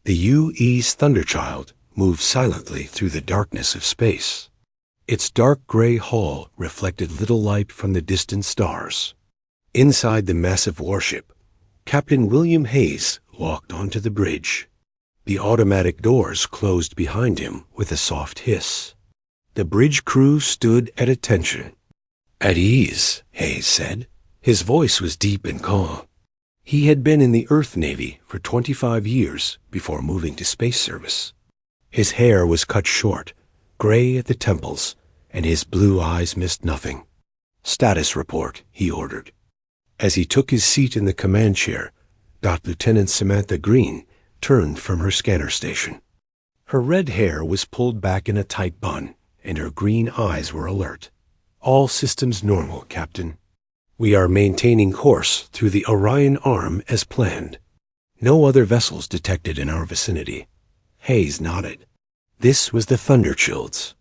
The UE's Thunderchild moved silently through the darkness of space. Its dark gray hull reflected little light from the distant stars. Inside the massive warship, Captain William Hayes walked onto the bridge. The automatic doors closed behind him with a soft hiss. The bridge crew stood at attention. "At ease," Hayes said. His voice was deep and calm. He had been in the Earth Navy for 25 years before moving to space service. His hair was cut short, gray at the temples, and his blue eyes missed nothing. "Status report," he ordered. As he took his seat in the command chair, Lieutenant Samantha Green turned from her scanner station. Her red hair was pulled back in a tight bun, and her green eyes were alert. "All systems normal, Captain. We are maintaining course through the Orion Arm as planned. No other vessels detected in our vicinity." Hayes nodded. This was the Thunderchild's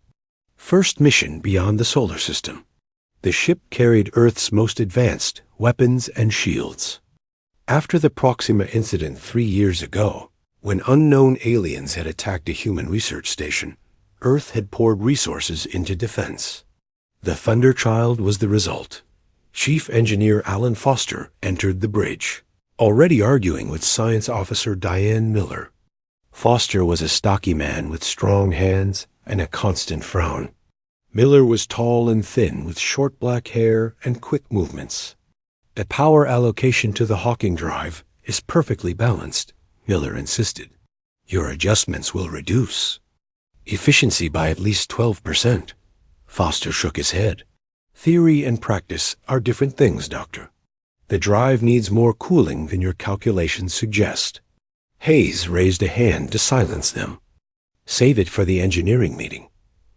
first mission beyond the solar system. The ship carried Earth's most advanced weapons and shields. After the Proxima incident 3 years ago, when unknown aliens had attacked a human research station, Earth had poured resources into defense. The Thunderchild was the result. Chief Engineer Alan Foster entered the bridge, already arguing with Science Officer Diane Miller. Foster was a stocky man with strong hands and a constant frown. Miller was tall and thin with short black hair and quick movements. "The power allocation to the Hawking drive is perfectly balanced," Miller insisted. "Your adjustments will reduce efficiency by at least 12%. Foster shook his head. "Theory and practice are different things, Doctor. The drive needs more cooling than your calculations suggest." Hayes raised a hand to silence them. "Save it for the engineering meeting.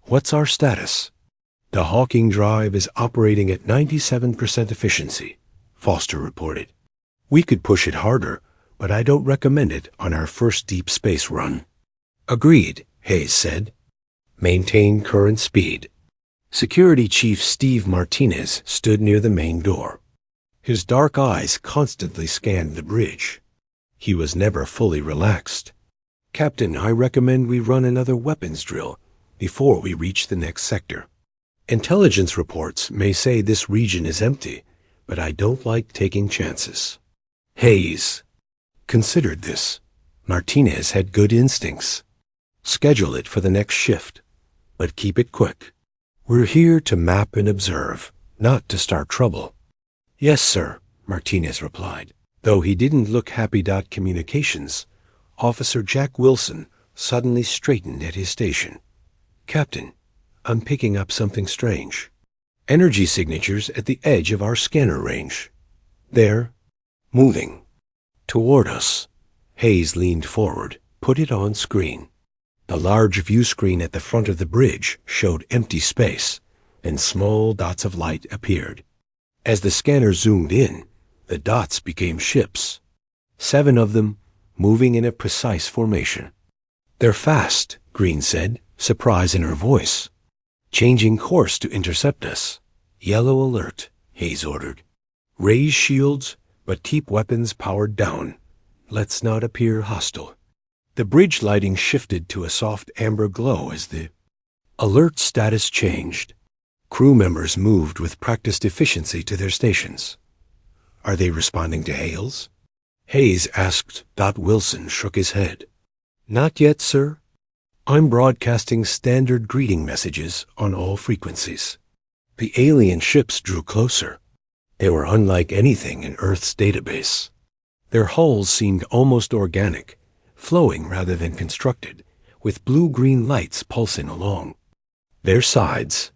What's our status?" "The Hawking drive is operating at 97% efficiency," Foster reported. "We could push it harder, but I don't recommend it on our first deep space run." "Agreed," Hayes said. "Maintain current speed." Security Chief Steve Martinez stood near the main door. His dark eyes constantly scanned the bridge. He was never fully relaxed. "Captain, I recommend we run another weapons drill before we reach the next sector. Intelligence reports may say this region is empty, but I don't like taking chances." Hayes considered this. Martinez had good instincts. "Schedule it for the next shift, but keep it quick. We're here to map and observe, not to start trouble." "Yes, sir," Martinez replied. Though he didn't look happy. Communications, Officer Jack Wilson suddenly straightened at his station. "Captain, I'm picking up something strange. Energy signatures at the edge of our scanner range. They're moving toward us." Hayes leaned forward. "Put it on screen." The large view screen at the front of the bridge showed empty space, and small dots of light appeared. As the scanner zoomed in, the dots became ships. 7 of them, moving in a precise formation. "They're fast," Green said, surprise in her voice. "Changing course to intercept us." "Yellow alert," Hayes ordered. "Raise shields, but keep weapons powered down. Let's not appear hostile." The bridge lighting shifted to a soft amber glow as the alert status changed. Crew members moved with practiced efficiency to their stations. "Are they responding to hails?" Hayes asked. Wilson shook his head. "Not yet, sir. I'm broadcasting standard greeting messages on all frequencies." The alien ships drew closer. They were unlike anything in Earth's database. Their hulls seemed almost organic, flowing rather than constructed, with blue-green lights pulsing along. "Their sides.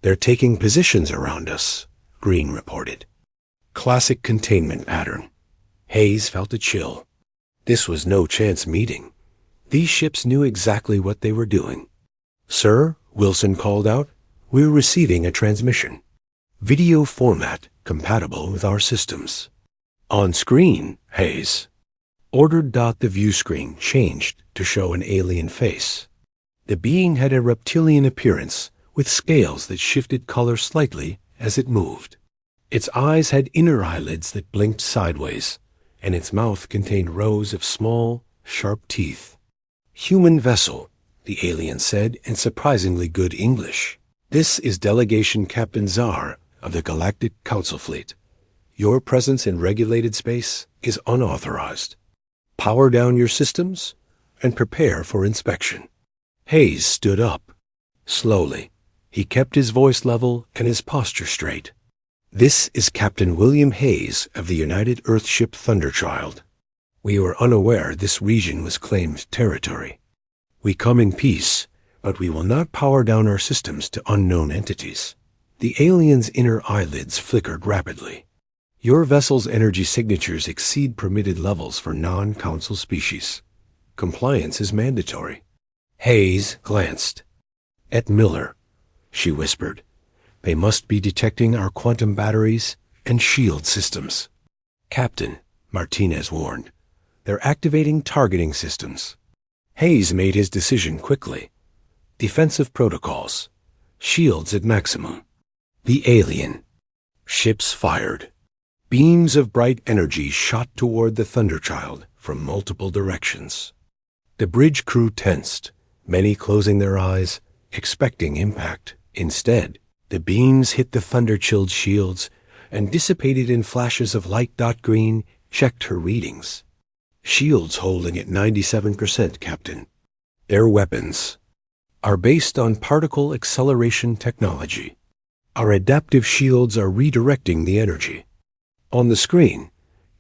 They're taking positions around us," Green reported. Classic containment pattern. Hayes felt a chill. This was no chance meeting. These ships knew exactly what they were doing. "Sir," Wilson called out, "we're receiving a transmission. Video format compatible with our systems." "On screen," Hayes ordered. The view screen changed to show an alien face. The being had a reptilian appearance, with scales that shifted color slightly as it moved. Its eyes had inner eyelids that blinked sideways, and its mouth contained rows of small, sharp teeth. "Human vessel," the alien said in surprisingly good English. "This is Delegation Captain Czar of the Galactic Council Fleet. Your presence in regulated space is unauthorized. Power down your systems and prepare for inspection." Hayes stood up. Slowly, he kept his voice level and his posture straight. "This is Captain William Hayes of the United Earthship Thunderchild. We were unaware this region was claimed territory. We come in peace, but we will not power down our systems to unknown entities." The alien's inner eyelids flickered rapidly. "Your vessel's energy signatures exceed permitted levels for non-council species. Compliance is mandatory." Hayes glanced at Miller. She whispered, "They must be detecting our quantum batteries and shield systems." "Captain," Martinez warned, "they're activating targeting systems." Hayes made his decision quickly. Defensive protocols. Shields at maximum. The alien. Ships fired. Beams of bright energy shot toward the Thunderchild from multiple directions. The bridge crew tensed, many closing their eyes, expecting impact. Instead, the beams hit the Thunderchild's shields and dissipated in flashes of light. Green checked her readings. "Shields holding at 97%, Captain. Their weapons are based on particle acceleration technology. Our adaptive shields are redirecting the energy." On the screen,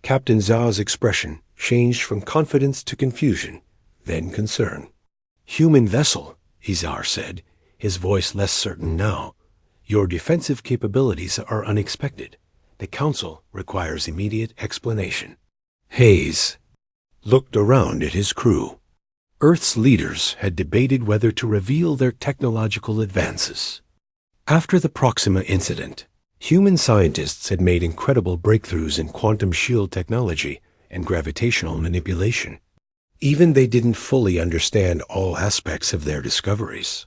Captain Za's expression changed from confidence to confusion, then concern. "Human vessel," Izar said, his voice less certain now. "Your defensive capabilities are unexpected. The Council requires immediate explanation." Hayes looked around at his crew. Earth's leaders had debated whether to reveal their technological advances. After the Proxima incident, human scientists had made incredible breakthroughs in quantum shield technology and gravitational manipulation. Even they didn't fully understand all aspects of their discoveries.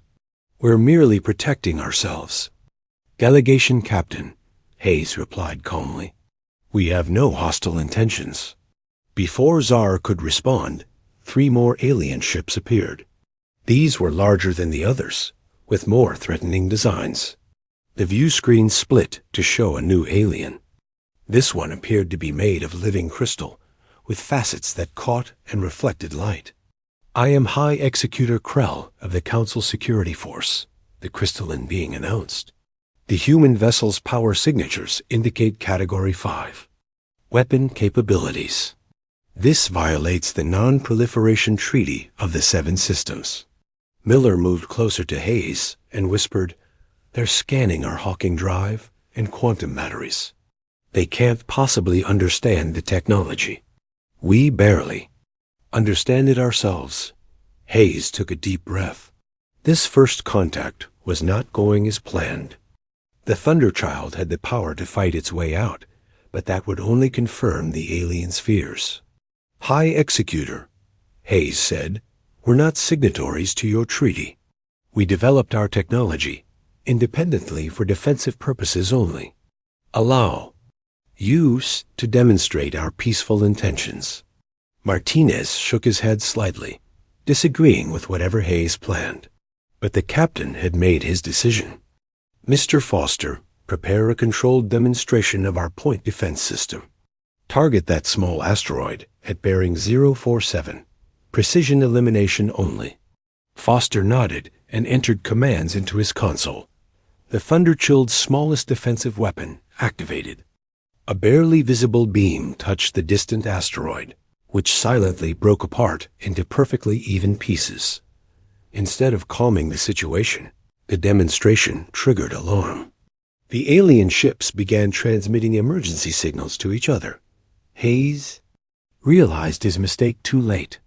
"We're merely protecting ourselves." "Delegation Captain," Hayes replied calmly, "we have no hostile intentions." Before Czar could respond, 3 more alien ships appeared. These were larger than the others, with more threatening designs. The view screen split to show a new alien. This one appeared to be made of living crystal, with facets that caught and reflected light. "I am High Executor Krell of the Council Security Force," the crystalline being announced. "The human vessel's power signatures indicate Category 5. Weapon capabilities. This violates the Non-Proliferation Treaty of the 7 Systems." Miller moved closer to Hayes and whispered, "They're scanning our Hawking drive and quantum batteries. They can't possibly understand the technology. We barely understand it ourselves." Hayes took a deep breath. This first contact was not going as planned. The Thunderchild had the power to fight its way out, but that would only confirm the alien's fears. "High Executor," Hayes said, "we're not signatories to your treaty. We developed our technology independently for defensive purposes only. Allow use to demonstrate our peaceful intentions." Martinez shook his head slightly, disagreeing with whatever Hayes planned. But the captain had made his decision. "Mr. Foster, prepare a controlled demonstration of our point defense system. Target that small asteroid at bearing 047. Precision elimination only." Foster nodded and entered commands into his console. The Thunderchild's smallest defensive weapon activated. A barely visible beam touched the distant asteroid, which silently broke apart into perfectly even pieces. Instead of calming the situation, the demonstration triggered alarm. The alien ships began transmitting emergency signals to each other. Hayes realized his mistake too late.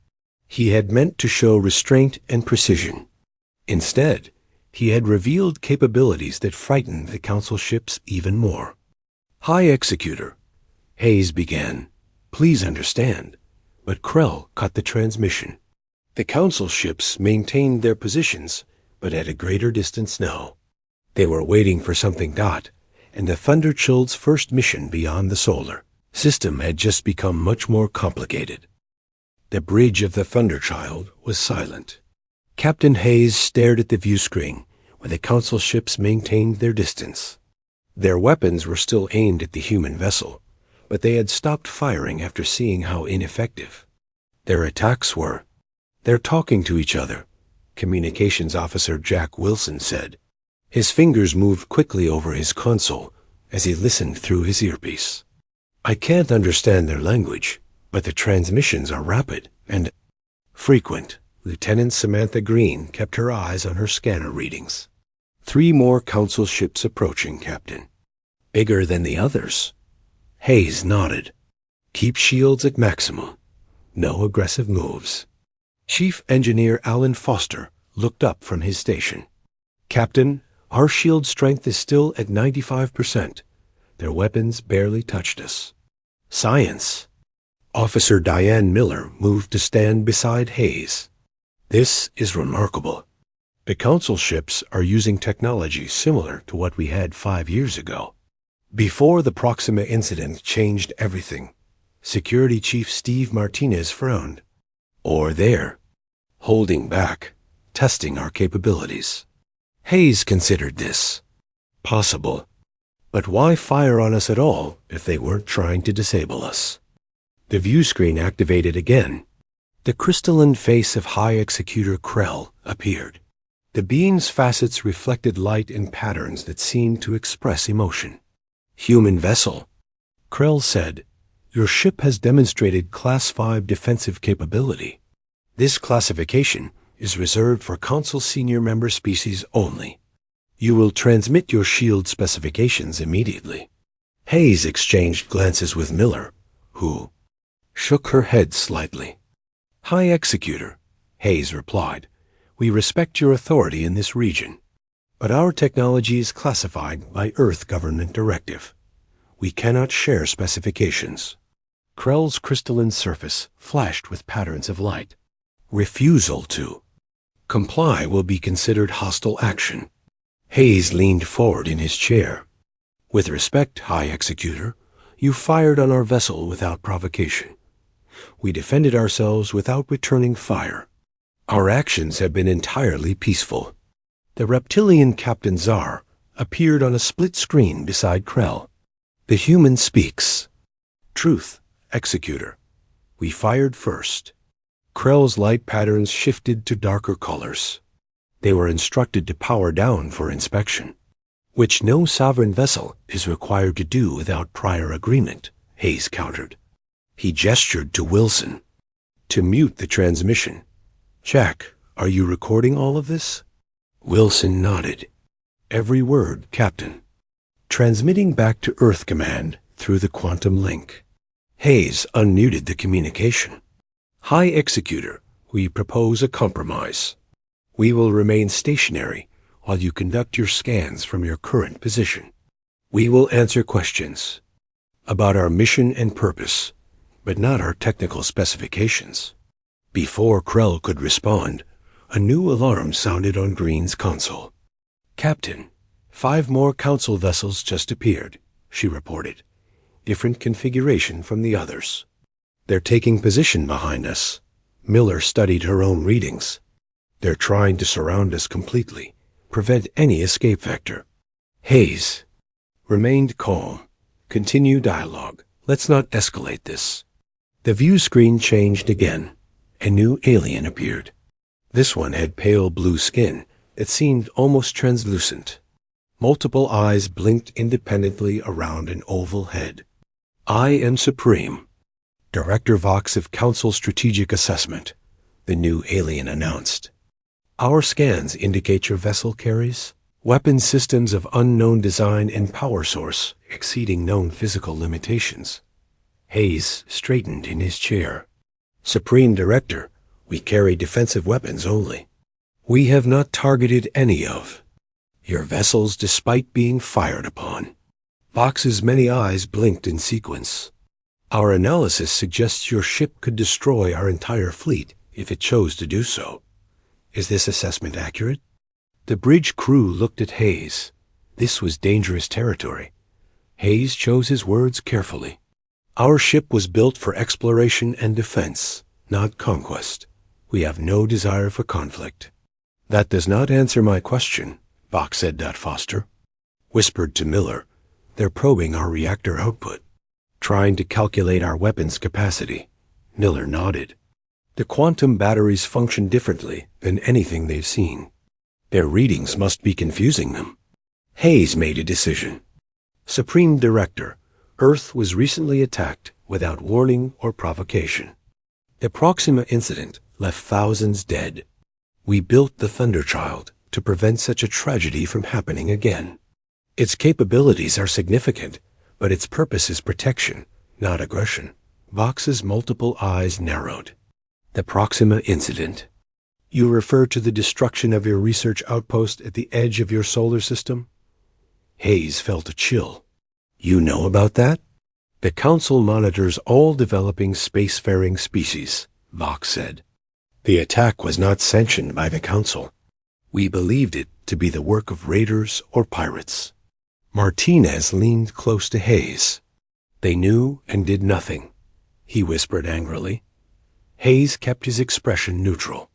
He had meant to show restraint and precision. Instead, he had revealed capabilities that frightened the Council ships even more. "High Executor," Hayes began, "please understand," but Krell cut the transmission. The Council ships maintained their positions, but at a greater distance now. They were waiting for something. And the Thunderchild's first mission beyond the solar system had just become much more complicated. The bridge of the Thunderchild was silent. Captain Hayes stared at the view screen, where the Council ships maintained their distance. Their weapons were still aimed at the human vessel, but they had stopped firing after seeing how ineffective their attacks were. "They're talking to each other," Communications Officer Jack Wilson said. His fingers moved quickly over his console as he listened through his earpiece. "I can't understand their language, but the transmissions are rapid and frequent." Lieutenant Samantha Green kept her eyes on her scanner readings. "3 more Council ships approaching, Captain." "Bigger than the others?" Hayes nodded. "Keep shields at maximum. No aggressive moves." Chief Engineer Alan Foster looked up from his station. "Captain, our shield strength is still at 95%. Their weapons barely touched us." "Science." Officer Diane Miller moved to stand beside Hayes. "This is remarkable. The Council ships are using technology similar to what we had 5 years ago. Before the Proxima incident changed everything." Security Chief Steve Martinez frowned. "Or they're holding back, testing our capabilities." Hayes considered this. Possible. But why fire on us at all if they weren't trying to disable us? The view screen activated again. The crystalline face of High Executor Krell appeared. The beam's facets reflected light in patterns that seemed to express emotion. "Human vessel," Krell said. "Your ship has demonstrated Class 5 defensive capability. This classification is reserved for Council senior member species only. You will transmit your shield specifications immediately." Hayes exchanged glances with Miller, who shook her head slightly. "High Executor," Hayes replied, "we respect your authority in this region, but our technology is classified by Earth government directive. We cannot share specifications." Krell's crystalline surface flashed with patterns of light. "Refusal to comply will be considered hostile action." Hayes leaned forward in his chair. "With respect, High Executor, you fired on our vessel without provocation. We defended ourselves without returning fire. Our actions have been entirely peaceful." The reptilian Captain Czar appeared on a split screen beside Krell. "The human speaks. Truth, Executor. We fired first." Krell's light patterns shifted to darker colors. "They were instructed to power down for inspection, which no sovereign vessel is required to do without prior agreement," Hayes countered. He gestured to Wilson to mute the transmission. "Jack, are you recording all of this?" Wilson nodded. "Every word, Captain. Transmitting back to Earth Command through the quantum link." Hayes unmuted the communication. "High Executor, we propose a compromise. We will remain stationary while you conduct your scans from your current position. We will answer questions about our mission and purpose, but not our technical specifications." Before Krell could respond, a new alarm sounded on Green's console. "Captain, 5 more Council vessels just appeared," she reported. "Different configuration from the others. They're taking position behind us." Miller studied her own readings. "They're trying to surround us completely, prevent any escape vector." Hayes remained calm. "Continue dialogue. Let's not escalate this." The view screen changed again. A new alien appeared. This one had pale blue skin that seemed almost translucent. Multiple eyes blinked independently around an oval head. "I am Supreme, Director Vox of Council Strategic Assessment," the new alien announced. "Our scans indicate your vessel carries weapon systems of unknown design and power source exceeding known physical limitations." Hayes straightened in his chair. "Supreme Director, we carry defensive weapons only. We have not targeted any of your vessels despite being fired upon." Vox's many eyes blinked in sequence. "Our analysis suggests your ship could destroy our entire fleet if it chose to do so. Is this assessment accurate?" The bridge crew looked at Hayes. This was dangerous territory. Hayes chose his words carefully. "Our ship was built for exploration and defense. not conquest. We have no desire for conflict. That does not answer my question, Vox said. Foster whispered to Miller. They're probing our reactor output, trying to calculate our weapons capacity. Miller nodded. The quantum batteries function differently than anything they've seen. Their readings must be confusing them. Hayes made a decision. Supreme Director, Earth was recently attacked without warning or provocation. The Proxima incident left thousands dead. We built the Thunderchild to prevent such a tragedy from happening again. Its capabilities are significant, but its purpose is protection, not aggression. Vox's multiple eyes narrowed. The Proxima incident. You refer to the destruction of your research outpost at the edge of your solar system? Hayes felt a chill. You know about that? The Council monitors all developing spacefaring species, Vox said. The attack was not sanctioned by the Council. We believed it to be the work of raiders or pirates. Martinez leaned close to Hayes. They knew and did nothing, he whispered angrily. Hayes kept his expression neutral.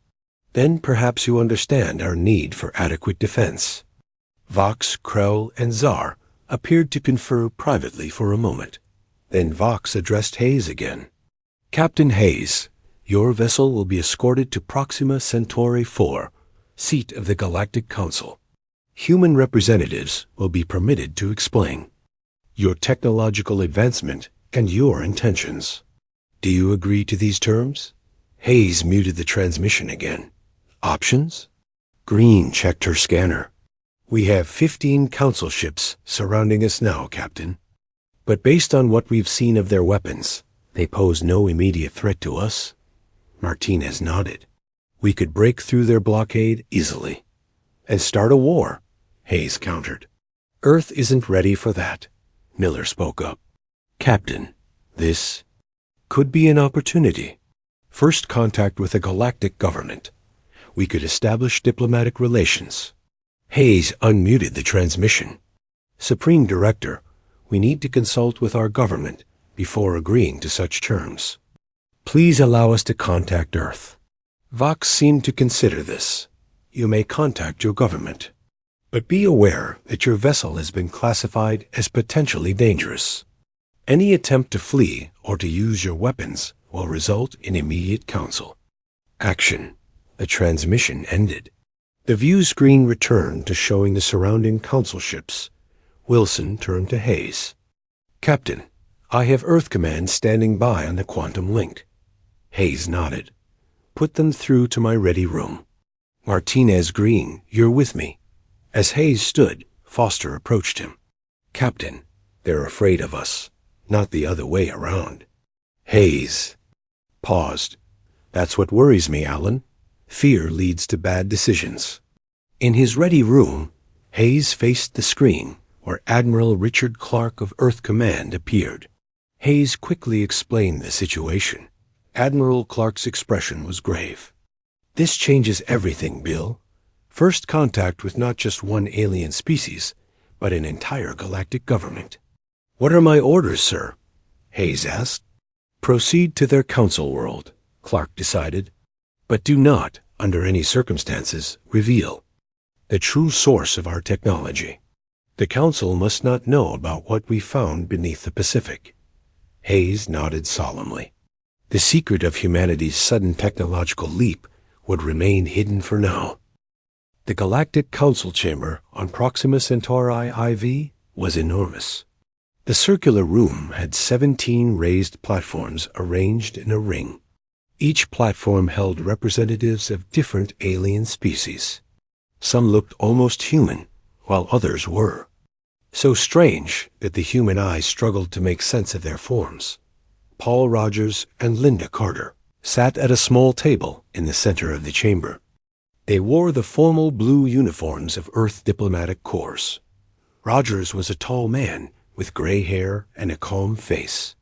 Then perhaps you understand our need for adequate defense. Vox, Krell, and Czar appeared to confer privately for a moment. Then Vox addressed Hayes again. Captain Hayes, your vessel will be escorted to Proxima Centauri 4, seat of the Galactic Council. Human representatives will be permitted to explain your technological advancement and your intentions. Do you agree to these terms? Hayes muted the transmission again. Options? Green checked her scanner. We have 15 Council ships surrounding us now, Captain. But based on what we've seen of their weapons, they pose no immediate threat to us. Martinez nodded. We could break through their blockade easily. And start a war, Hayes countered. Earth isn't ready for that, Miller spoke up. Captain, this could be an opportunity. First contact with the galactic government. We could establish diplomatic relations. Hayes unmuted the transmission. Supreme Director, we need to consult with our government before agreeing to such terms. Please allow us to contact Earth. Vox seemed to consider this. You may contact your government. But be aware that your vessel has been classified as potentially dangerous. Any attempt to flee or to use your weapons will result in immediate counsel. Action. The transmission ended. The view screen returned to showing the surrounding Council ships. Wilson turned to Hayes. Captain, I have Earth Command standing by on the quantum link. Hayes nodded. Put them through to my ready room. Martinez Green, you're with me. As Hayes stood, Foster approached him. Captain, they're afraid of us, not the other way around. Hayes paused. That's what worries me, Alan. Fear leads to bad decisions. In his ready room, Hayes faced the screen where Admiral Richard Clark of Earth Command appeared. Hayes quickly explained the situation. Admiral Clark's expression was grave. This changes everything, Bill. First contact with not just one alien species, but an entire galactic government. What are my orders, sir? Hayes asked. Proceed to their council world, Clark decided. But do not, under any circumstances, reveal the true source of our technology. The Council must not know about what we found beneath the Pacific. Hayes nodded solemnly. The secret of humanity's sudden technological leap would remain hidden for now. The Galactic Council chamber on Proxima Centauri IV was enormous. The circular room had 17 raised platforms arranged in a ring. Each platform held representatives of different alien species. Some looked almost human, while others were. So strange that the human eye struggled to make sense of their forms. Paul Rogers and Linda Carter sat at a small table in the center of the chamber. They wore the formal blue uniforms of Earth diplomatic corps. Rogers was a tall man with gray hair and a calm face.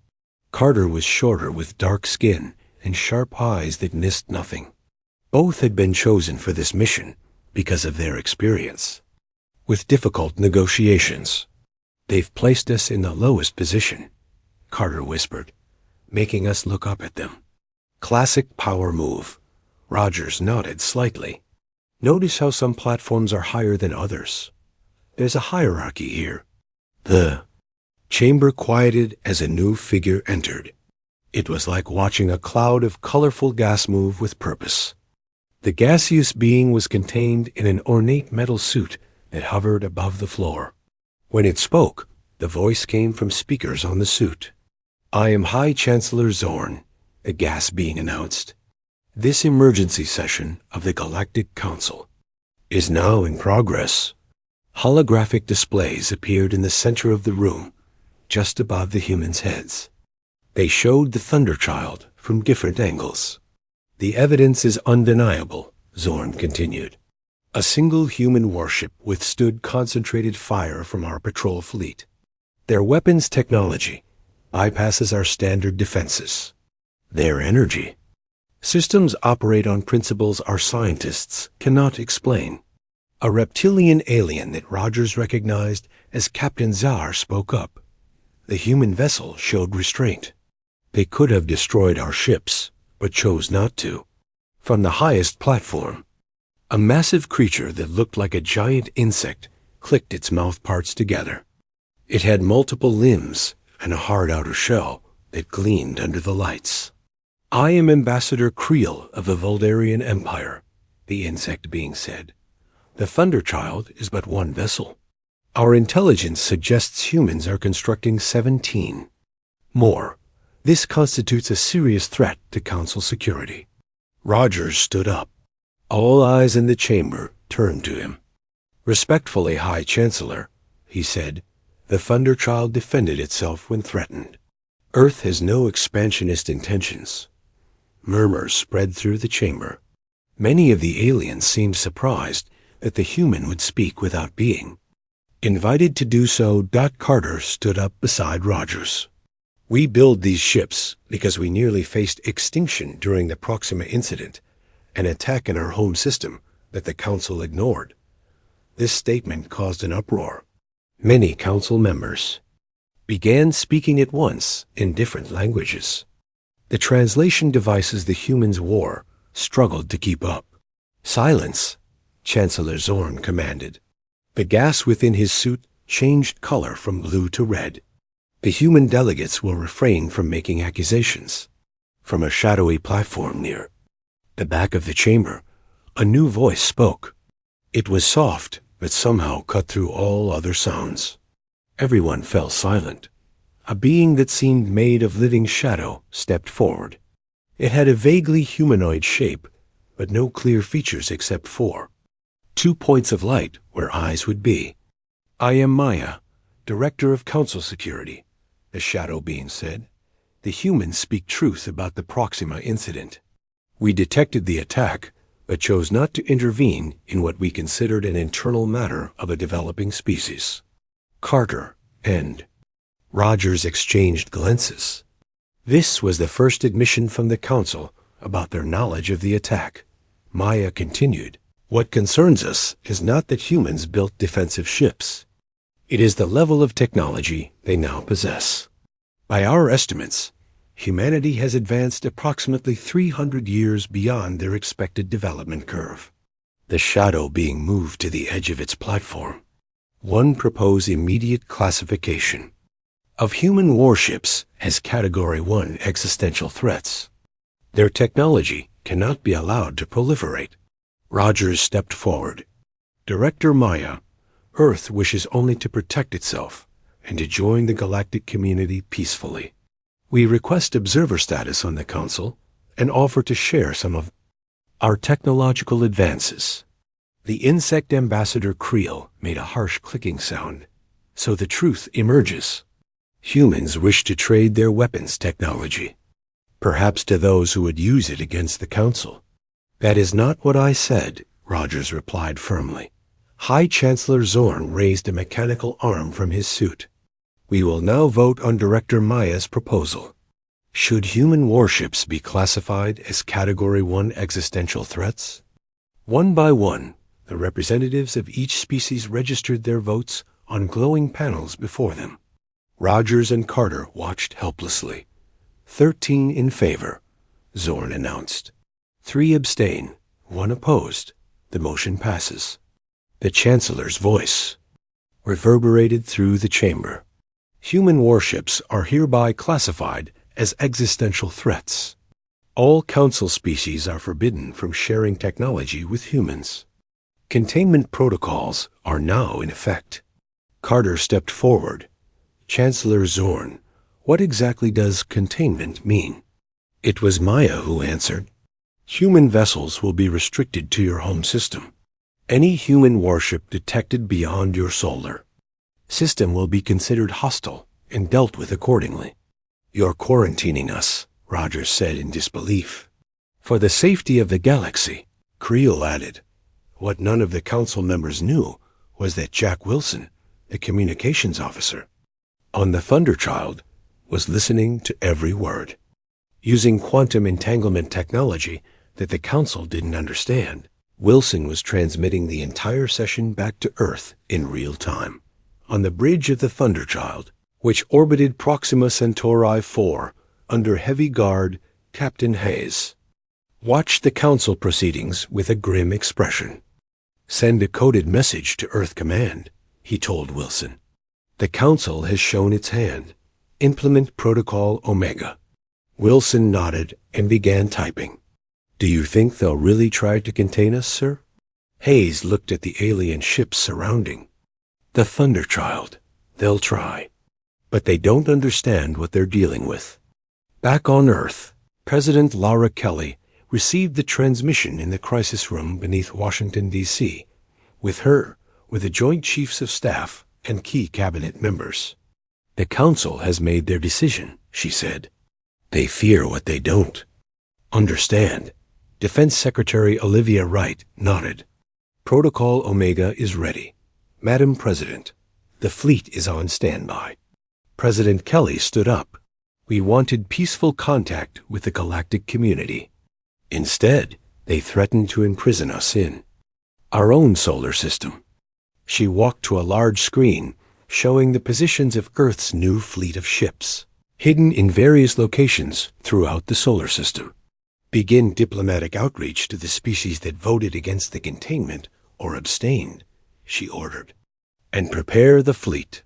Carter was shorter with dark skin and sharp eyes that missed nothing. Both had been chosen for this mission because of their experience with difficult negotiations. They've placed us in the lowest position, Carter whispered, making us look up at them. Classic power move. Rogers nodded slightly. Notice how some platforms are higher than others. There's a hierarchy here. The chamber quieted as a new figure entered. It was like watching a cloud of colorful gas move with purpose. The gaseous being was contained in an ornate metal suit that hovered above the floor. When it spoke, the voice came from speakers on the suit. "I am High Chancellor Zorn," the gas being announced. "This emergency session of the Galactic Council is now in progress." Holographic displays appeared in the center of the room, just above the humans' heads. They showed the Thunderchild from different angles. "The evidence is undeniable," Zorn continued. "A single human warship withstood concentrated fire from our patrol fleet. Their weapons technology bypasses our standard defenses. Their energy systems operate on principles our scientists cannot explain." A reptilian alien that Rogers recognized as Captain Czar spoke up. The human vessel showed restraint. "They could have destroyed our ships, but chose not to." From the highest platform, a massive creature that looked like a giant insect clicked its mouth parts together. It had multiple limbs and a hard outer shell that gleamed under the lights. "I am Ambassador Creel of the Voldarian Empire," the insect being said. "The Thunderchild is but one vessel. Our intelligence suggests humans are constructing 17 more. This constitutes a serious threat to Council security." Rogers stood up. All eyes in the chamber turned to him. "Respectfully, High Chancellor," he said, "the Thunderchild defended itself when threatened. Earth has no expansionist intentions." Murmurs spread through the chamber. Many of the aliens seemed surprised that the human would speak without being. Invited to do so, Carter stood up beside Rogers. "We build these ships because we nearly faced extinction during the Proxima incident, an attack in our home system that the Council ignored." This statement caused an uproar. Many Council members began speaking at once in different languages. The translation devices the humans wore struggled to keep up. "Silence," Chancellor Zorn commanded. The gas within his suit changed color from blue to red. The human delegates will refrain from making accusations. From a shadowy platform near the back of the chamber, a new voice spoke. It was soft, but somehow cut through all other sounds. Everyone fell silent. A being that seemed made of living shadow stepped forward. It had a vaguely humanoid shape, but no clear features except 2 points of light where eyes would be. "I am Maya, Director of Council Security," the shadow being said. "The humans speak truth about the Proxima incident. We detected the attack, but chose not to intervene in what we considered an internal matter of a developing species." Carter and Rogers exchanged glances. This was the first admission from the Council about their knowledge of the attack. Maya continued, "What concerns us is not that humans built defensive ships. It is the level of technology they now possess. By our estimates, humanity has advanced approximately 300 years beyond their expected development curve." The shadow being moved to the edge of its platform. "One propose immediate classification of human warships as Category 1 existential threats. Their technology cannot be allowed to proliferate." Rogers stepped forward. "Director Maya, Earth wishes only to protect itself and to join the galactic community peacefully. We request observer status on the Council and offer to share some of our technological advances." The insect ambassador Creel made a harsh clicking sound. "So the truth emerges. Humans wish to trade their weapons technology, perhaps to those who would use it against the Council." "That is not what I said," Rogers replied firmly. High Chancellor Zorn raised a mechanical arm from his suit. "We will now vote on Director Maya's proposal. Should human warships be classified as Category 1 existential threats?" One by one, the representatives of each species registered their votes on glowing panels before them. Rogers and Carter watched helplessly. 13 in favor, Zorn announced. 3 abstain, 1 opposed. The motion passes. The Chancellor's voice reverberated through the chamber. Human warships are hereby classified as existential threats. All Council species are forbidden from sharing technology with humans. Containment protocols are now in effect. Carter stepped forward. Chancellor Zorn, what exactly does containment mean? It was Maya who answered. Human vessels will be restricted to your home system. Any human warship detected beyond your solar system will be considered hostile and dealt with accordingly. You're quarantining us, Rogers said in disbelief. For the safety of the galaxy, Creel added. What none of the Council members knew was that Jack Wilson, the communications officer on the Thunderchild, was listening to every word. Using quantum entanglement technology that the Council didn't understand, Wilson was transmitting the entire session back to Earth in real time. On the bridge of the Thunderchild, which orbited Proxima Centauri 4 under heavy guard, Captain Hayes watched the Council proceedings with a grim expression. Send a coded message to Earth Command, he told Wilson. The Council has shown its hand. Implement Protocol Omega. Wilson nodded and began typing. Do you think they'll really try to contain us, sir? Hayes looked at the alien ships surrounding the Thunderchild. They'll try, but they don't understand what they're dealing with. Back on Earth, President Laura Kelly received the transmission in the crisis room beneath Washington, D.C. With her were the Joint Chiefs of Staff and key cabinet members. The Council has made their decision, she said. They fear what they don't understand. Defense Secretary Olivia Wright nodded. Protocol Omega is ready. Madam President, the fleet is on standby. President Kelly stood up. We wanted peaceful contact with the galactic community. Instead, they threatened to imprison us in our own solar system. She walked to a large screen showing the positions of Earth's new fleet of ships, hidden in various locations throughout the solar system. Begin diplomatic outreach to the species that voted against the containment or abstained, she ordered. And prepare the fleet.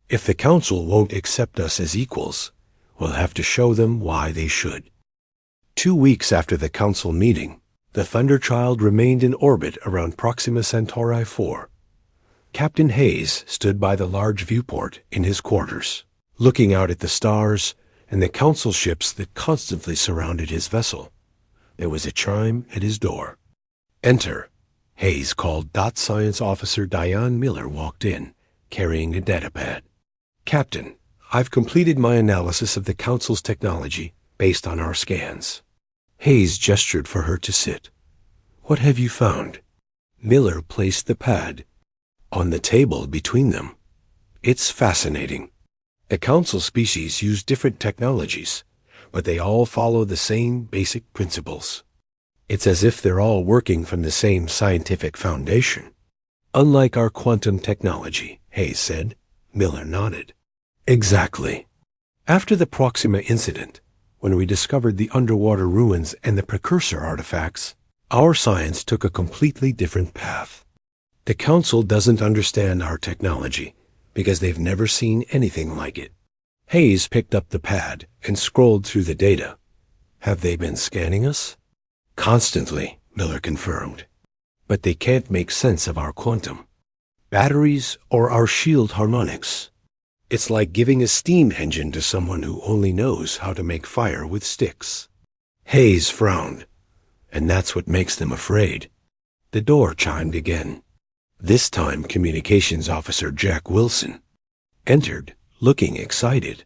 If the Council won't accept us as equals, we'll have to show them why they should. 2 weeks after the Council meeting, the Thunderchild remained in orbit around Proxima Centauri 4. Captain Hayes stood by the large viewport in his quarters, looking out at the stars and the Council ships that constantly surrounded his vessel. There was a chime at his door. Enter. Hayes called Science Officer Diane Miller walked in, carrying a datapad. Captain, I've completed my analysis of the Council's technology based on our scans. Hayes gestured for her to sit. What have you found? Miller placed the pad on the table between them. It's fascinating. The Council species use different technologies, but they all follow the same basic principles. It's as if they're all working from the same scientific foundation. Unlike our quantum technology, Hayes said. Miller nodded. Exactly. After the Proxima incident, when we discovered the underwater ruins and the precursor artifacts, our science took a completely different path. The Council doesn't understand our technology because they've never seen anything like it. Hayes picked up the pad and scrolled through the data. Have they been scanning us? Constantly, Miller confirmed. But they can't make sense of our quantum batteries or our shield harmonics. It's like giving a steam engine to someone who only knows how to make fire with sticks. Hayes frowned, and that's what makes them afraid. The door chimed again. This time Communications Officer Jack Wilson entered, looking excited.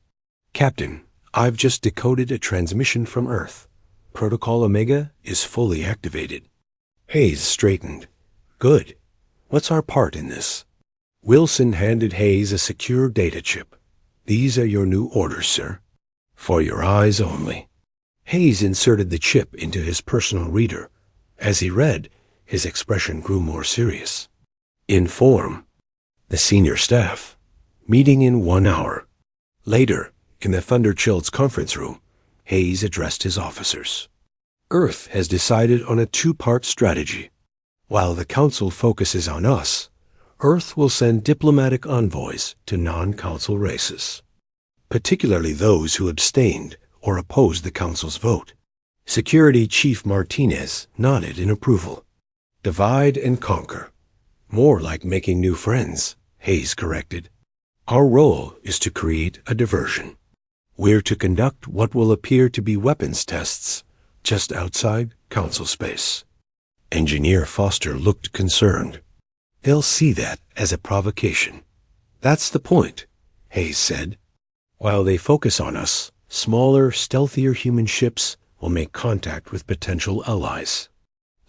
Captain, I've just decoded a transmission from Earth. Protocol Omega is fully activated. Hayes straightened. Good. What's our part in this? Wilson handed Hayes a secure data chip. These are your new orders, sir. For your eyes only. Hayes inserted the chip into his personal reader. As he read, his expression grew more serious. Inform the senior staff. Meeting in 1 hour. Later, in the Thunderchild's conference room, Hayes addressed his officers. Earth has decided on a two-part strategy. While the Council focuses on us, Earth will send diplomatic envoys to non-Council races, particularly those who abstained or opposed the Council's vote. Security Chief Martinez nodded in approval. Divide and conquer. More like making new friends, Hayes corrected. Our role is to create a diversion. We're to conduct what will appear to be weapons tests just outside Council space. Engineer Foster looked concerned. They'll see that as a provocation. That's the point, Hayes said. While they focus on us, smaller, stealthier human ships will make contact with potential allies.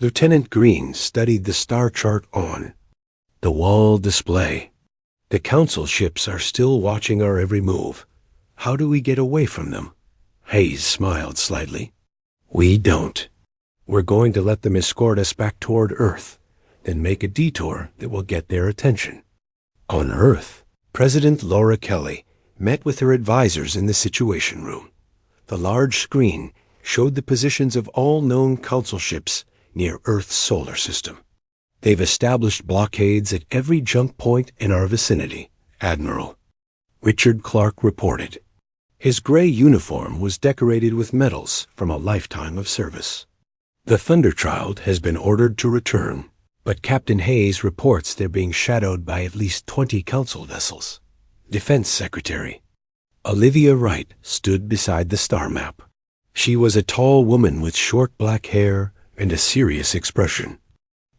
Lieutenant Green studied the star chart on the wall display. The Council ships are still watching our every move. How do we get away from them? Hayes smiled slightly. We don't. We're going to let them escort us back toward Earth, then make a detour that will get their attention. On Earth, President Laura Kelly met with her advisors in the Situation Room. The large screen showed the positions of all known Council ships near Earth's solar system. They've established blockades at every jump point in our vicinity, Admiral. Richard Clark reported. His gray uniform was decorated with medals from a lifetime of service. The Thunderchild has been ordered to return, but Captain Hayes reports they're being shadowed by at least 20 Council vessels. Defense Secretary Olivia Wright stood beside the star map. She was a tall woman with short black hair and a serious expression.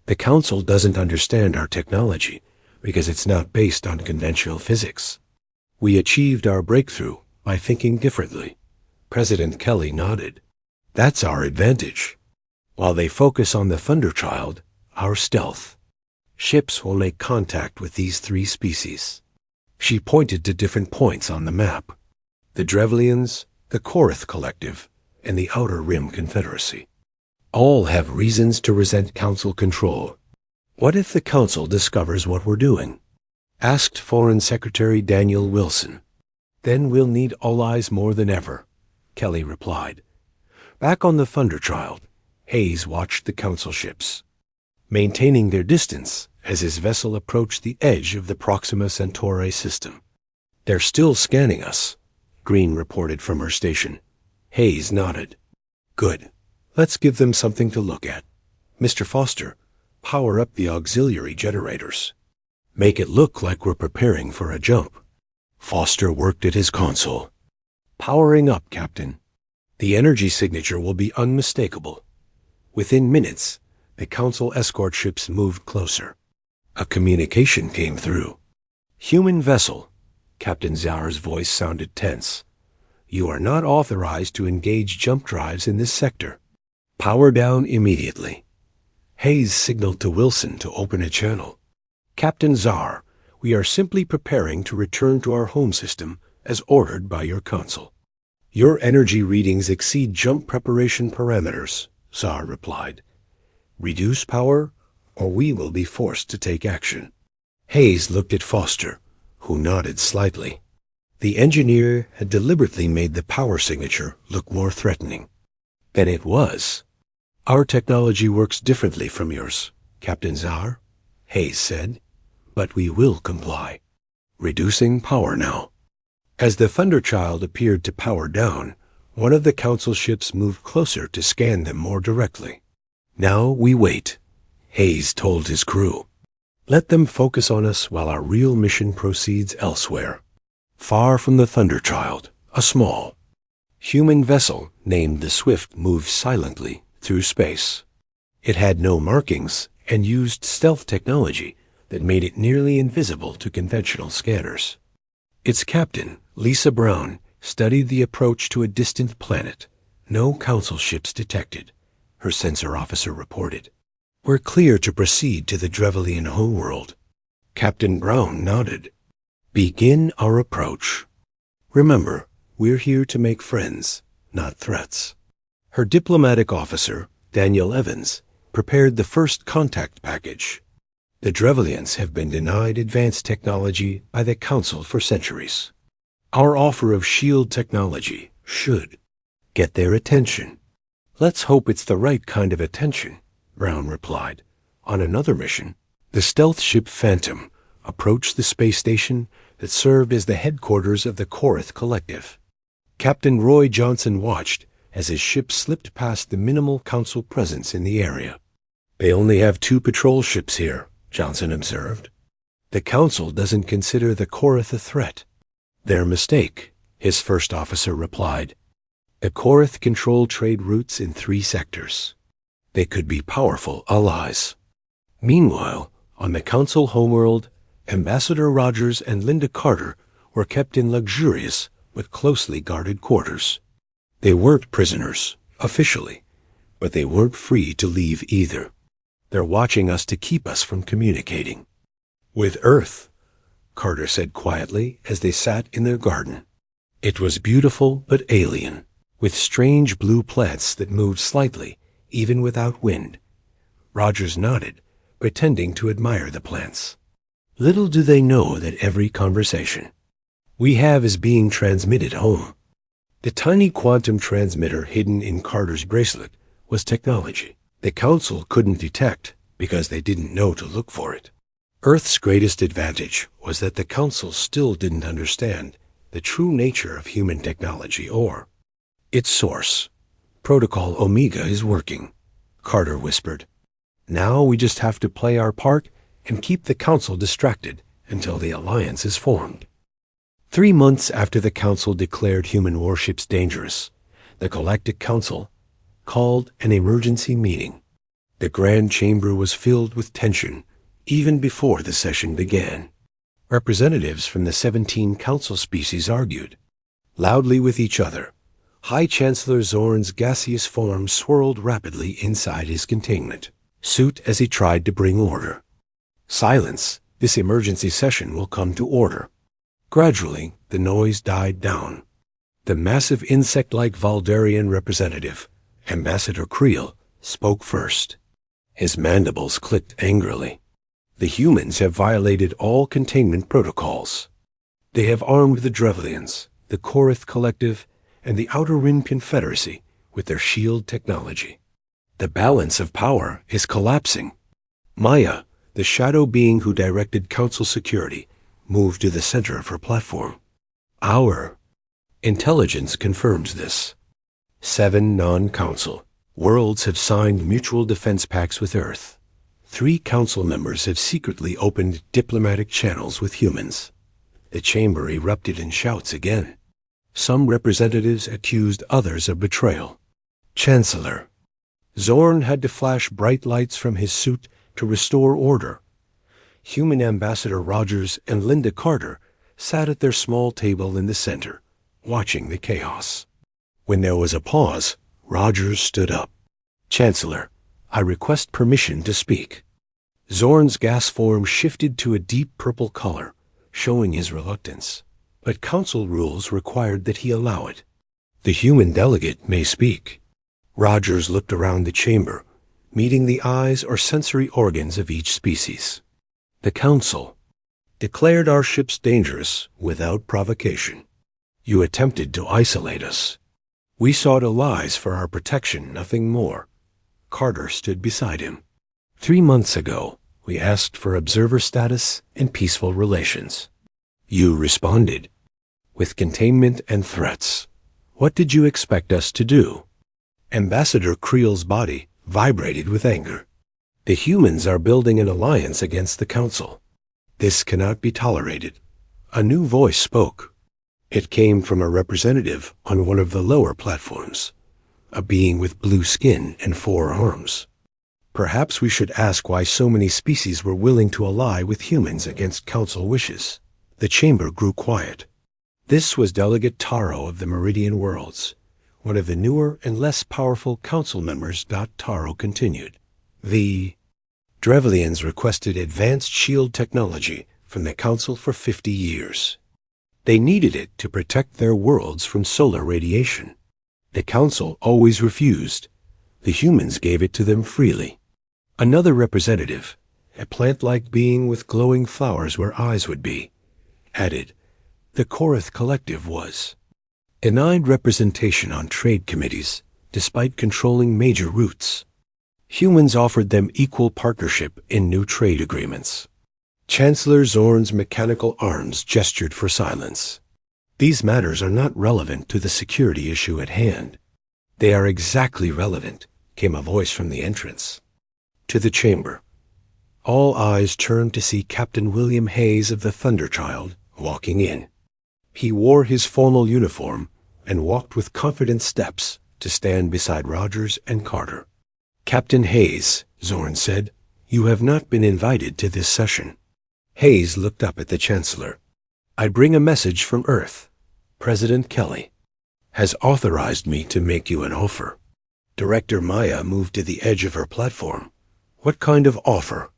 The Council doesn't understand our technology because it's not based on conventional physics. We achieved our breakthrough by thinking differently. President Kelly nodded. That's our advantage. While they focus on the Thunderchild, our stealth, ships will make contact with these three species. She pointed to different points on the map. The Drevlians, the Korath Collective, and the Outer Rim Confederacy. All have reasons to resent Council control. What if the Council discovers what we're doing? Asked Foreign Secretary Daniel Wilson. Then we'll need allies more than ever, Kelly replied. Back on the Thunderchild, Hayes watched the Council ships, maintaining their distance as his vessel approached the edge of the Proxima Centauri system. They're still scanning us, Green reported from her station. Hayes nodded. Good. Let's give them something to look at. Mr. Foster, power up the auxiliary generators. Make it look like we're preparing for a jump. Foster worked at his console. Powering up, Captain. The energy signature will be unmistakable. Within minutes, the Council escort ships moved closer. A communication came through. Human vessel. Captain Zaur's voice sounded tense. You are not authorized to engage jump drives in this sector. Power down immediately. Hayes signaled to Wilson to open a channel. Captain Zaur, we are simply preparing to return to our home system as ordered by your Council. Your energy readings exceed jump preparation parameters, Zaur replied. Reduce power, or we will be forced to take action. Hayes looked at Foster, who nodded slightly. The engineer had deliberately made the power signature look more threatening than it was. Our technology works differently from yours, Captain Zaur, Hayes said, but we will comply. Reducing power now. As the Thunderchild appeared to power down, one of the Council ships moved closer to scan them more directly. Now we wait, Hayes told his crew. Let them focus on us while our real mission proceeds elsewhere. Far from the Thunderchild, a small human vessel named the Swift moved silently through space. It had no markings and used stealth technology that made it nearly invisible to conventional scanners. Its captain, Lisa Brown, studied the approach to a distant planet. No Council ships detected, her sensor officer reported. We're clear to proceed to the Drevlian homeworld. Captain Brown nodded. Begin our approach. Remember, we're here to make friends, not threats. Her diplomatic officer, Daniel Evans, prepared the first contact package. The Drevlians have been denied advanced technology by the Council for centuries. Our offer of shield technology should get their attention. Let's hope it's the right kind of attention, Brown replied. On another mission, the stealth ship Phantom approached the space station that served as the headquarters of the Korath Collective. Captain Roy Johnson watched as his ship slipped past the minimal Council presence in the area. They only have 2 patrol ships here, Johnson observed. The Council doesn't consider the Korath a threat. Their mistake, his first officer replied. The Korath control trade routes in 3 sectors. They could be powerful allies. Meanwhile, on the Council homeworld, Ambassador Rogers and Linda Carter were kept in luxurious but closely guarded quarters. They weren't prisoners, officially, but they weren't free to leave either. They're watching us to keep us from communicating. With Earth, Carter said quietly as they sat in their garden. It was beautiful but alien, with strange blue plants that moved slightly, even without wind. Rogers nodded, pretending to admire the plants. Little do they know that every conversation we have is being transmitted home. The tiny quantum transmitter hidden in Carter's bracelet was technology the Council couldn't detect because they didn't know to look for it. Earth's greatest advantage was that the Council still didn't understand the true nature of human technology or its source. Protocol Omega is working, Carter whispered. Now we just have to play our part and keep the Council distracted until the alliance is formed. 3 months after the Council declared human warships dangerous, the Galactic Council called an emergency meeting. The Grand Chamber was filled with tension even before the session began. Representatives from the 17 Council species argued loudly with each other. High Chancellor Zorn's gaseous form swirled rapidly inside his containment suit as he tried to bring order. Silence! This emergency session will come to order. Gradually, the noise died down. The massive insect-like Valdarian representative, Ambassador Creel, spoke first. His mandibles clicked angrily. The humans have violated all containment protocols. They have armed the Drevlians, the Korath Collective, and the Outer Rim Confederacy with their shield technology. The balance of power is collapsing. Maya, the shadow being who directed Council security, moved to the center of her platform. Our intelligence confirms this. 7 non-Council worlds have signed mutual defense pacts with Earth. 3 Council members have secretly opened diplomatic channels with humans. The chamber erupted in shouts again. Some representatives accused others of betrayal. Chancellor Zorn had to flash bright lights from his suit to restore order. Human Ambassador Rogers and Linda Carter sat at their small table in the center, watching the chaos. When there was a pause, Rogers stood up. Chancellor, I request permission to speak. Zorn's gas form shifted to a deep purple color, showing his reluctance, but Council rules required that he allow it. The human delegate may speak. Rogers looked around the chamber, meeting the eyes or sensory organs of each species. The Council declared our ships dangerous without provocation. You attempted to isolate us. We sought allies for our protection, nothing more. Carter stood beside him. 3 months ago, we asked for observer status and peaceful relations. You responded with containment and threats. What did you expect us to do? Ambassador Creel's body vibrated with anger. The humans are building an alliance against the Council. This cannot be tolerated. A new voice spoke. It came from a representative on one of the lower platforms, a being with blue skin and 4 arms. Perhaps we should ask why so many species were willing to ally with humans against Council wishes. The chamber grew quiet. This was Delegate Taro of the Meridian Worlds, one of the newer and less powerful Council members. Taro continued. The Drevlians requested advanced shield technology from the Council for 50 years. They needed it to protect their worlds from solar radiation. The Council always refused. The humans gave it to them freely. Another representative, a plant-like being with glowing flowers where eyes would be, added, the Korath Collective was denied representation on trade committees despite controlling major routes. Humans offered them equal partnership in new trade agreements. Chancellor Zorn's mechanical arms gestured for silence. These matters are not relevant to the security issue at hand. They are exactly relevant, came a voice from the entrance. To the chamber. All eyes turned to see Captain William Hayes of the Thunderchild walking in. He wore his formal uniform and walked with confident steps to stand beside Rogers and Carter. Captain Hayes, Zorn said, you have not been invited to this session. Hayes looked up at the Chancellor. I bring a message from Earth. President Kelly has authorized me to make you an offer. Director Maya moved to the edge of her platform. What kind of offer?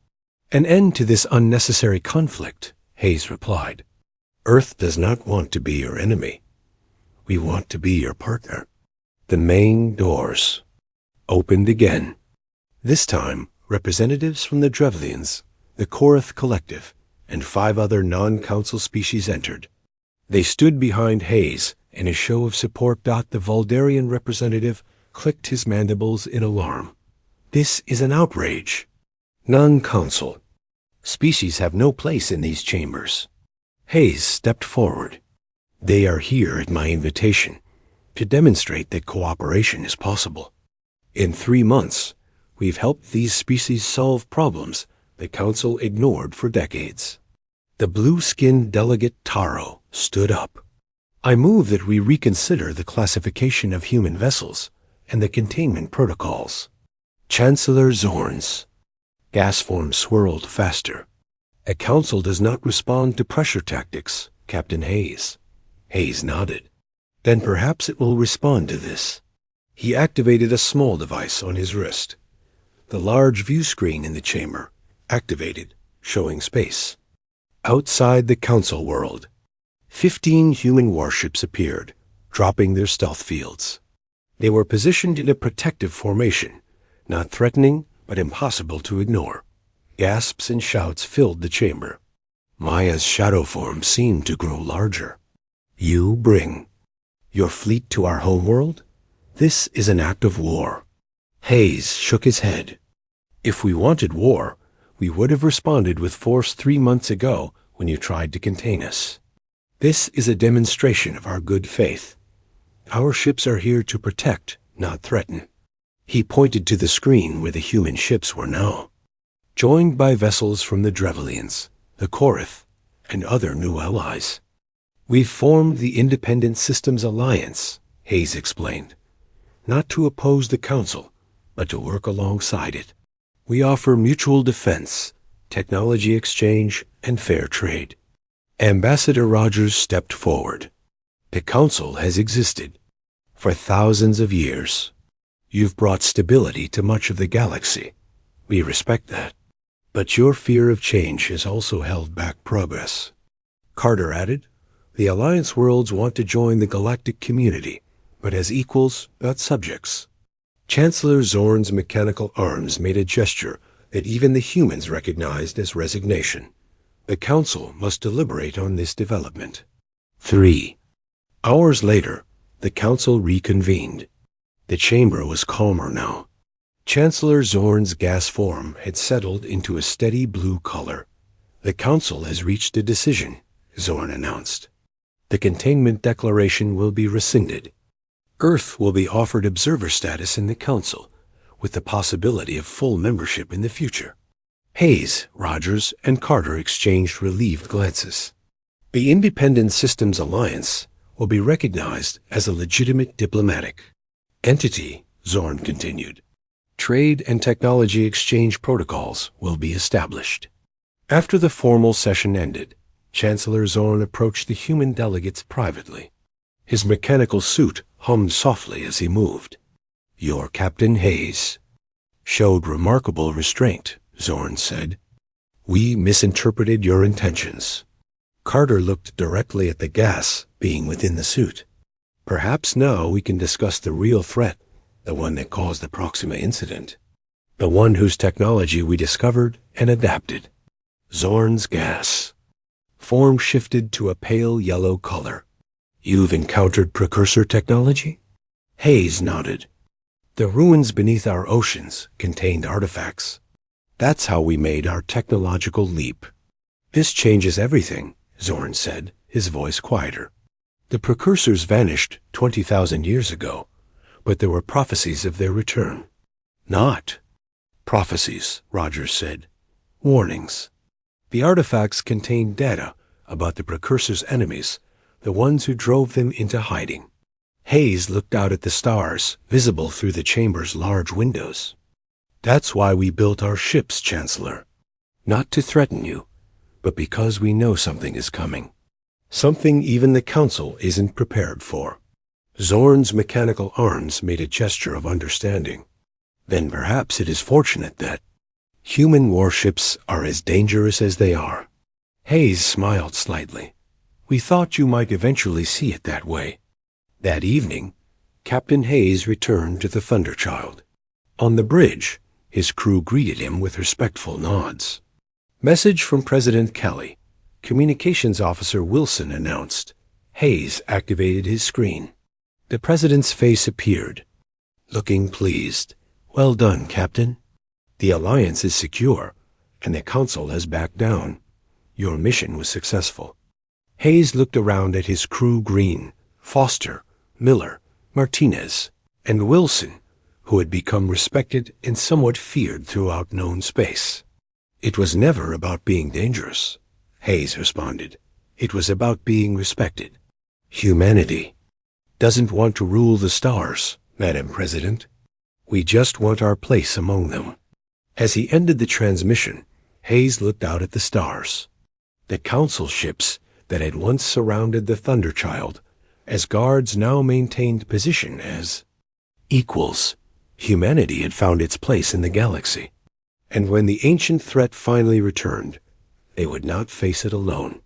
An end to this unnecessary conflict, Hayes replied. Earth does not want to be your enemy. We want to be your partner. The main doors opened again. This time, representatives from the Drevlians, the Korath Collective, and 5 other non-council species entered. They stood behind Hayes, in a show of support. The Vuldarian representative clicked his mandibles in alarm. This is an outrage. Non-council. Species have no place in these chambers. Hayes stepped forward. They are here at my invitation to demonstrate that cooperation is possible. In 3 months, we've helped these species solve problems the Council ignored for decades. The blue-skinned delegate Taro stood up. I move that we reconsider the classification of human vessels and the containment protocols. Chancellor Zorn's gas form swirled faster. A council does not respond to pressure tactics, Captain Hayes. Hayes nodded. Then perhaps it will respond to this. He activated a small device on his wrist. The large view screen in the chamber activated, showing space. Outside the council world, 15 human warships appeared, dropping their stealth fields. They were positioned in a protective formation, not threatening, but impossible to ignore. Gasps and shouts filled the chamber. Maya's shadow form seemed to grow larger. You bring your fleet to our homeworld? This is an act of war. Hayes shook his head. If we wanted war, we would have responded with force 3 months ago when you tried to contain us. This is a demonstration of our good faith. Our ships are here to protect, not threaten. He pointed to the screen where the human ships were now, joined by vessels from the Drevlians, the Korath, and other new allies. We've formed the Independent Systems Alliance, Hayes explained, not to oppose the Council, but to work alongside it. We offer mutual defense, technology exchange, and fair trade. Ambassador Rogers stepped forward. The Council has existed for thousands of years. You've brought stability to much of the galaxy. We respect that. But your fear of change has also held back progress. Carter added, the Alliance worlds want to join the galactic community, but as equals, not subjects. Chancellor Zorn's mechanical arms made a gesture that even the humans recognized as resignation. The Council must deliberate on this development. 3 hours later, the Council reconvened. The chamber was calmer now. Chancellor Zorn's gas form had settled into a steady blue color. The Council has reached a decision, Zorn announced. The containment declaration will be rescinded. Earth will be offered observer status in the Council, with the possibility of full membership in the future. Hayes, Rogers, and Carter exchanged relieved glances. The Independent Systems Alliance will be recognized as a legitimate diplomatic entity, Zorn continued. Trade and technology exchange protocols will be established. After the formal session ended, Chancellor Zorn approached the human delegates privately. His mechanical suit hummed softly as he moved. Your Captain Hayes showed remarkable restraint, Zorn said. We misinterpreted your intentions. Carter looked directly at the gas being within the suit. Perhaps now we can discuss the real threat, the one that caused the Proxima incident, the one whose technology we discovered and adapted. Zorn's gas form shifted to a pale yellow color. You've encountered precursor technology? Hayes nodded. The ruins beneath our oceans contained artifacts. That's how we made our technological leap. This changes everything, Zorn said, his voice quieter. The precursors vanished 20,000 years ago, but there were prophecies of their return. Not prophecies, Rogers said. Warnings. The artifacts contained data about the precursors' enemies, the ones who drove them into hiding. Hayes looked out at the stars, visible through the chamber's large windows. That's why we built our ships, Chancellor. Not to threaten you, but because we know something is coming. Something even the Council isn't prepared for. Zorn's mechanical arms made a gesture of understanding. Then perhaps it is fortunate that human warships are as dangerous as they are. Hayes smiled slightly. We thought you might eventually see it that way. That evening, Captain Hayes returned to the Thunderchild. On the bridge, his crew greeted him with respectful nods. Message from President Kelly. Communications Officer Wilson announced. Hayes activated his screen. The President's face appeared, looking pleased. Well done, Captain. The Alliance is secure, and the Council has backed down. Your mission was successful. Hayes looked around at his crew Green, Foster, Miller, Martinez, and Wilson, who had become respected and somewhat feared throughout known space. It was never about being dangerous, Hayes responded. It was about being respected. Humanity doesn't want to rule the stars, Madam President. We just want our place among them. As he ended the transmission, Hayes looked out at the stars. The Council ships that had once surrounded the Thunderchild, as guards now maintained position as equals. Humanity had found its place in the galaxy. And when the ancient threat finally returned, they would not face it alone.